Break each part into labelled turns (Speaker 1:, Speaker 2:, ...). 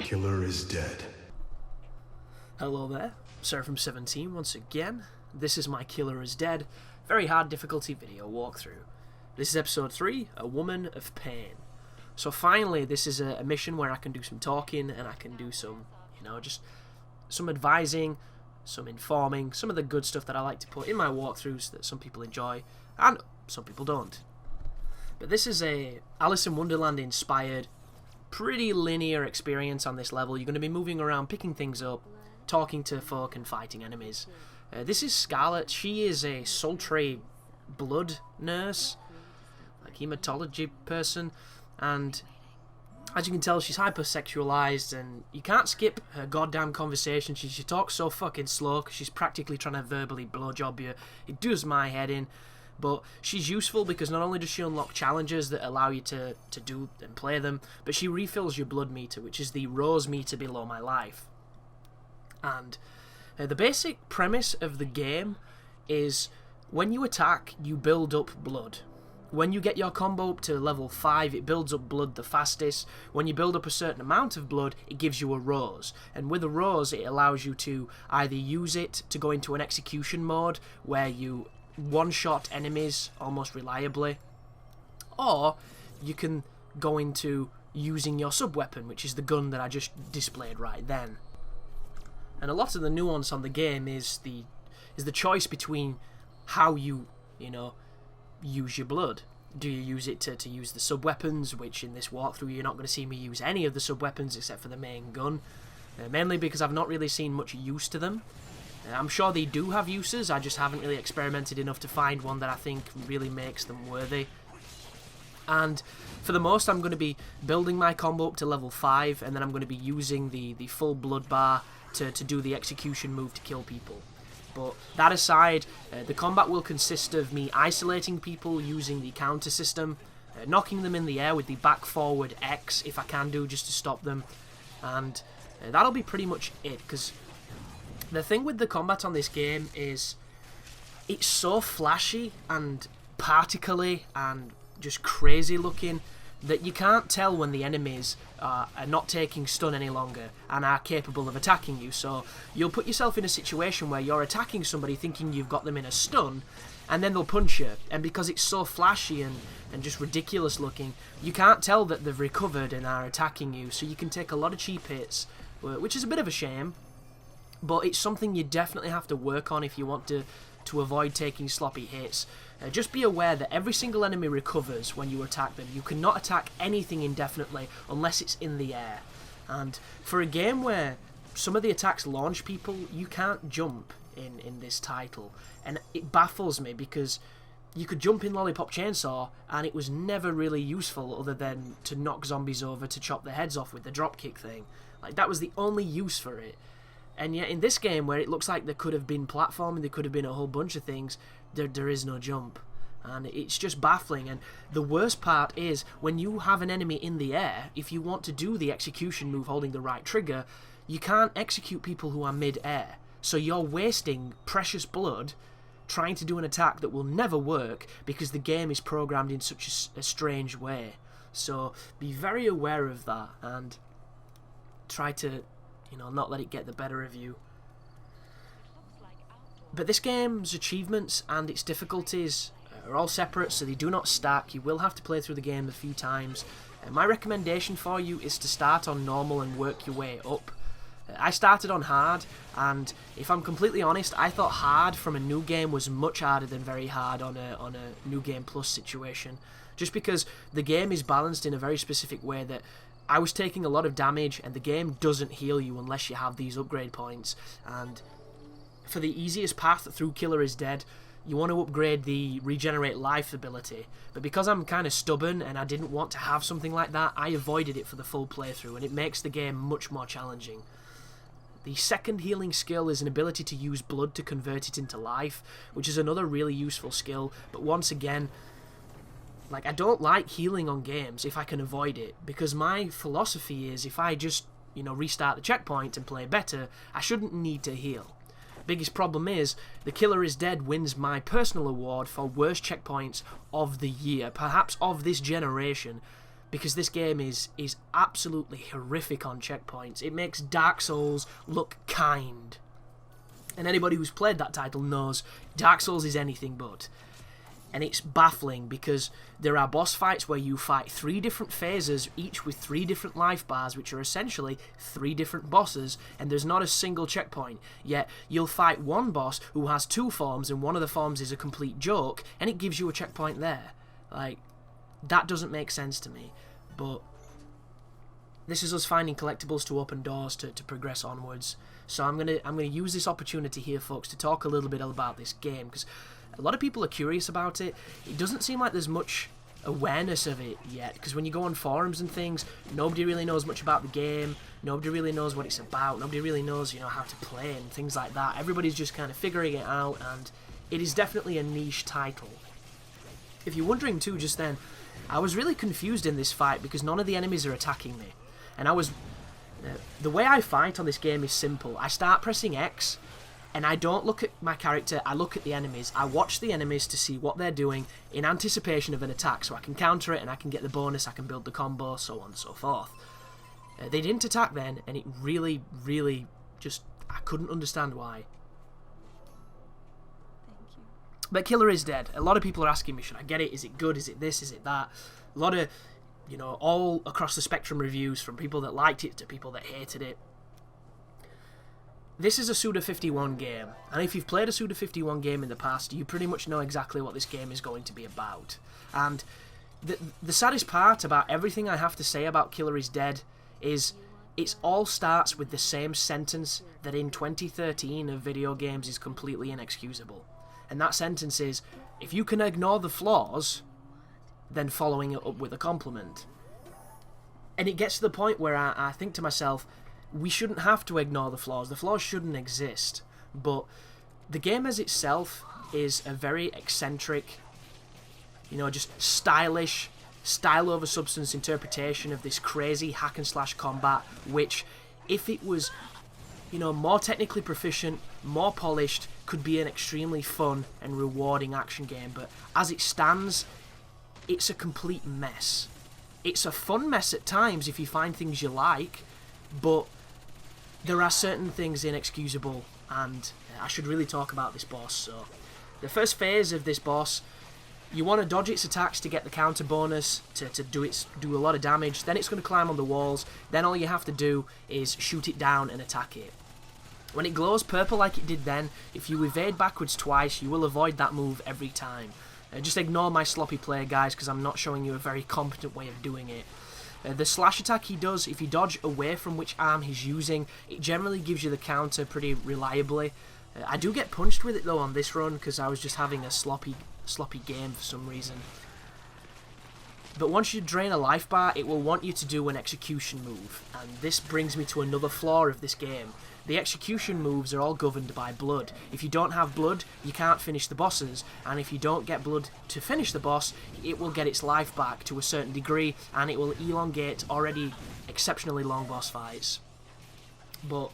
Speaker 1: Killer is dead.
Speaker 2: Hello there, Seraphim17 once again. This is my Killer is Dead, very hard difficulty video walkthrough. This is episode 3, A Woman of Pain. So finally, this is a mission where I can do some talking and I can do some, just some advising, some informing, some of the good stuff that I like to put in my walkthroughs that some people enjoy and some people don't. But this is a Alice in Wonderland inspired, pretty linear experience on this level. You're going to be moving around, picking things up, talking to folk and fighting enemies. This is Scarlet. She is a sultry blood nurse, like hematology person, and as you can tell, she's hypersexualized, and you can't skip her goddamn conversation. She talks so fucking slow because she's practically trying to verbally blowjob you. It does my head in. But she's useful because not only does she unlock challenges that allow you to do and play them, but she refills your blood meter, which is the rose meter below my life. And the basic premise of the game is when you attack, you build up blood. When you get your combo up to level 5, it builds up blood the fastest. When you build up a certain amount of blood, it gives you a rose. And with a rose, it allows you to either use it to go into an execution mode, where you one-shot enemies almost reliably, or you can go into using your sub-weapon, which is the gun that I just displayed right then. And a lot of the nuance on the game is the choice between how you use your blood. Do you use it to use the sub-weapons, which in this walkthrough you're not going to see me use any of the sub-weapons except for the main gun, mainly because I've not really seen much use to them. I'm sure they do have uses, I just haven't really experimented enough to find one that I think really makes them worthy. And for the most, I'm going to be building my combo up to level 5, and then I'm going to be using the full blood bar to do the execution move to kill people. But that aside, the combat will consist of me isolating people using the counter system, knocking them in the air with the back-forward X if I can do, just to stop them, and that'll be pretty much it, because the thing with the combat on this game is it's so flashy and particle-y and just crazy looking that you can't tell when the enemies are not taking stun any longer and are capable of attacking you. So you'll put yourself in a situation where you're attacking somebody thinking you've got them in a stun, and then they'll punch you, and because it's so flashy and just ridiculous looking, you can't tell that they've recovered and are attacking you, so you can take a lot of cheap hits, which is a bit of a shame. But it's something you definitely have to work on if you want to avoid taking sloppy hits. Just be aware that every single enemy recovers when you attack them. You cannot attack anything indefinitely unless it's in the air. And for a game where some of the attacks launch people, you can't jump in this title. And it baffles me because you could jump in Lollipop Chainsaw and it was never really useful other than to knock zombies over, to chop their heads off with the dropkick thing. Like, that was the only use for it. And yet in this game, where it looks like there could have been platforming, there could have been a whole bunch of things, there is no jump. And it's just baffling. And the worst part is, when you have an enemy in the air, if you want to do the execution move holding the right trigger, you can't execute people who are mid-air. So you're wasting precious blood trying to do an attack that will never work because the game is programmed in such a strange way. So be very aware of that and try to not let it get the better of you. But this game's achievements and its difficulties are all separate, so they do not stack. You will have to play through the game a few times. My recommendation for you is to start on normal and work your way up. I started on hard, and if I'm completely honest, I thought hard from a new game was much harder than very hard on a new game plus situation, just because the game is balanced in a very specific way that I was taking a lot of damage, and the game doesn't heal you unless you have these upgrade points. And for the easiest path through Killer is Dead, you want to upgrade the Regenerate Life ability. But because I'm kind of stubborn and I didn't want to have something like that, I avoided it for the full playthrough, and it makes the game much more challenging. The second healing skill is an ability to use blood to convert it into life, which is another really useful skill, but once again, I don't like healing on games if I can avoid it, because my philosophy is if I just, restart the checkpoint and play better, I shouldn't need to heal. Biggest problem is, The Killer is Dead wins my personal award for worst checkpoints of the year, perhaps of this generation, because this game is absolutely horrific on checkpoints. It makes Dark Souls look kind. And anybody who's played that title knows Dark Souls is anything but. And it's baffling because there are boss fights where you fight 3 different phases, each with 3 different life bars, which are essentially 3 different bosses, and there's not a single checkpoint. Yet you'll fight one boss who has 2 forms, and one of the forms is a complete joke, and it gives you a checkpoint there. Like, that doesn't make sense to me. But this is us finding collectibles to open doors to progress onwards. So I'm gonna use this opportunity here, folks, to talk a little bit about this game, because a lot of people are curious about it. It doesn't seem like there's much awareness of it yet, because when you go on forums and things, nobody really knows much about the game, nobody really knows what it's about, nobody really knows, how to play and things like that. Everybody's just kind of figuring it out, and it is definitely a niche title. If you're wondering too, just then, I was really confused in this fight because none of the enemies are attacking me. And the way I fight on this game is simple. I start pressing X, and I don't look at my character, I look at the enemies. I watch the enemies to see what they're doing in anticipation of an attack, so I can counter it and I can get the bonus, I can build the combo, so on and so forth. They didn't attack then, and it really, really just, I couldn't understand why.
Speaker 1: Thank you.
Speaker 2: But Killer is Dead. A lot of people are asking me, should I get it? Is it good? Is it this? Is it that? A lot of, all across the spectrum reviews, from people that liked it to people that hated it. This is a Suda51 game, and if you've played a Suda51 game in the past, you pretty much know exactly what this game is going to be about. And the saddest part about everything I have to say about Killer is Dead is it all starts with the same sentence that in 2013 of video games is completely inexcusable. And that sentence is, if you can ignore the flaws, then following it up with a compliment. And it gets to the point where I think to myself, we shouldn't have to ignore the flaws. The flaws shouldn't exist. But the game as itself is a very eccentric, just stylish, style over substance interpretation of this crazy hack and slash combat, which, if it was, more technically proficient, more polished, could be an extremely fun and rewarding action game. But as it stands, it's a complete mess. It's a fun mess at times if you find things you like, but there are certain things inexcusable, and I should really talk about this boss. So, the first phase of this boss, you want to dodge its attacks to get the counter bonus, to do a lot of damage, then it's going to climb on the walls, then all you have to do is shoot it down and attack it. When it glows purple like it did then, if you evade backwards twice, you will avoid that move every time. Just ignore my sloppy play, guys, because I'm not showing you a very competent way of doing it. The slash attack he does, if you dodge away from which arm he's using, it generally gives you the counter pretty reliably. I do get punched with it though on this run because I was just having a sloppy game for some reason. But once you drain a life bar, it will want you to do an execution move, and this brings me to another flaw of this game. The execution moves are all governed by blood. If you don't have blood, you can't finish the bosses, and if you don't get blood to finish the boss, it will get its life back to a certain degree, and it will elongate already exceptionally long boss fights. But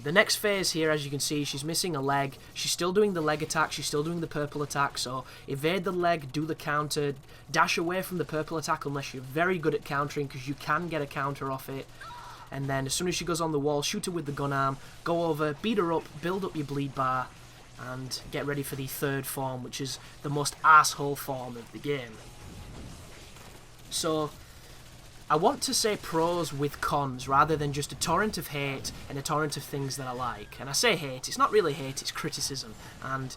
Speaker 2: the next phase here, as you can see, she's missing a leg. She's still doing the leg attack, she's still doing the purple attack, so evade the leg, do the counter, dash away from the purple attack unless you're very good at countering, because you can get a counter off it. And then as soon as she goes on the wall, shoot her with the gun arm, go over, beat her up, build up your bleed bar, and get ready for the third form, which is the most asshole form of the game. So, I want to say pros with cons rather than just a torrent of hate and a torrent of things that I like. And I say hate, it's not really hate, it's criticism. And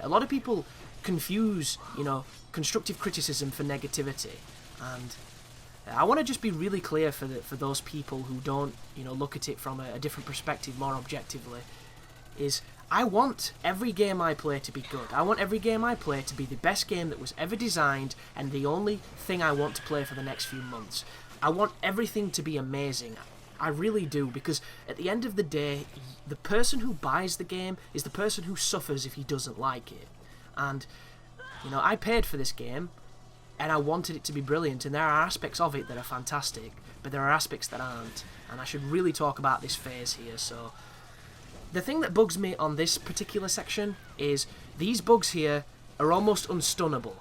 Speaker 2: a lot of people confuse, constructive criticism for negativity. And I want to just be really clear for those people who don't, look at it from a different perspective, more objectively, is I want every game I play to be good. I want every game I play to be the best game that was ever designed and the only thing I want to play for the next few months. I want everything to be amazing. I really do, because at the end of the day, the person who buys the game is the person who suffers if he doesn't like it. And, I paid for this game, and I wanted it to be brilliant, and there are aspects of it that are fantastic, but there are aspects that aren't, and I should really talk about this phase here. So, the thing that bugs me on this particular section is these bugs here are almost unstunnable.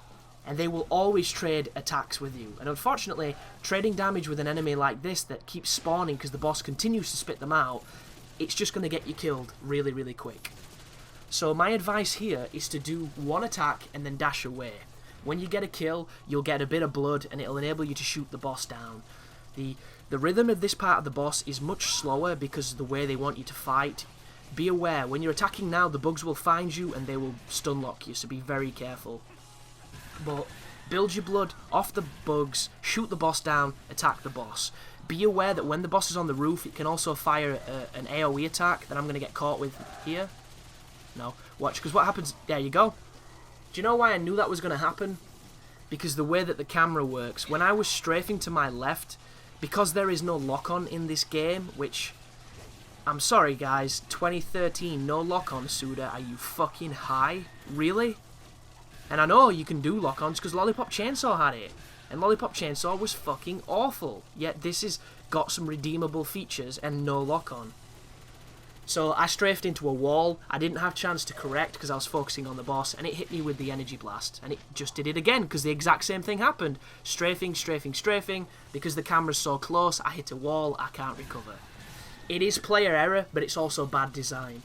Speaker 2: and they will always trade attacks with you. And unfortunately, trading damage with an enemy like this that keeps spawning because the boss continues to spit them out, it's just going to get you killed really, really quick. So my advice here is to do one attack and then dash away. When you get a kill, you'll get a bit of blood and it'll enable you to shoot the boss down. The rhythm of this part of the boss is much slower because of the way they want you to fight. Be aware, when you're attacking now, the bugs will find you and they will stun lock you, so be very careful. But build your blood off the bugs, shoot the boss down, attack the boss. Be aware that when the boss is on the roof, it can also fire an AoE attack that I'm going to get caught with here. No, watch, because what happens... There you go. Do you know why I knew that was going to happen? Because the way that the camera works. When I was strafing to my left, because there is no lock-on in this game, which... I'm sorry guys, 2013, no lock-on, Suda, are you fucking high? Really? And I know you can do lock-ons because Lollipop Chainsaw had it. And Lollipop Chainsaw was fucking awful. Yet this has got some redeemable features and no lock-on. So I strafed into a wall. I didn't have a chance to correct because I was focusing on the boss. And it hit me with the energy blast. And it just did it again because the exact same thing happened. Strafing, strafing, strafing. Because the camera's so close, I hit a wall, I can't recover. It is player error, but it's also bad design.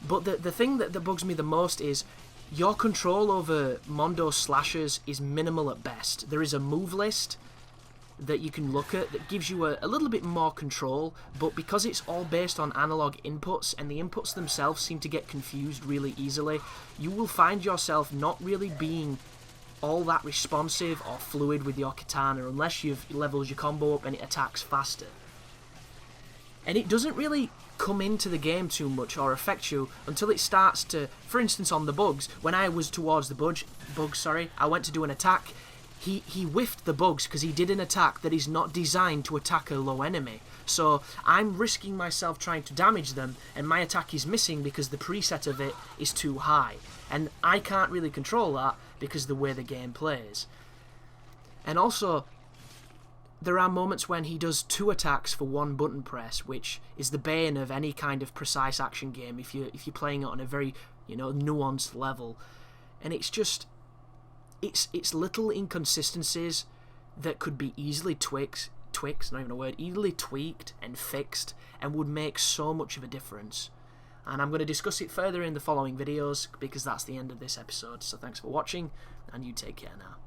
Speaker 2: But the thing that bugs me the most is your control over Mondo's slashers is minimal at best. There is a move list that you can look at that gives you a little bit more control, but because it's all based on analog inputs and the inputs themselves seem to get confused really easily, you will find yourself not really being all that responsive or fluid with your katana unless you've leveled your combo up and it attacks faster. And it doesn't really come into the game too much or affect you until it starts to, for instance on the bugs, when I was towards the bugs, I went to do an attack, he whiffed the bugs because he did an attack that is not designed to attack a low enemy. So I'm risking myself trying to damage them and my attack is missing because the preset of it is too high. And I can't really control that because of the way the game plays. And also, there are moments when he does 2 attacks for 1 button press, which is the bane of any kind of precise action game if you're playing it on a very, nuanced level. And it's just, it's little inconsistencies that could be easily easily tweaked and fixed and would make so much of a difference. And I'm going to discuss it further in the following videos because that's the end of this episode. So thanks for watching and you take care now.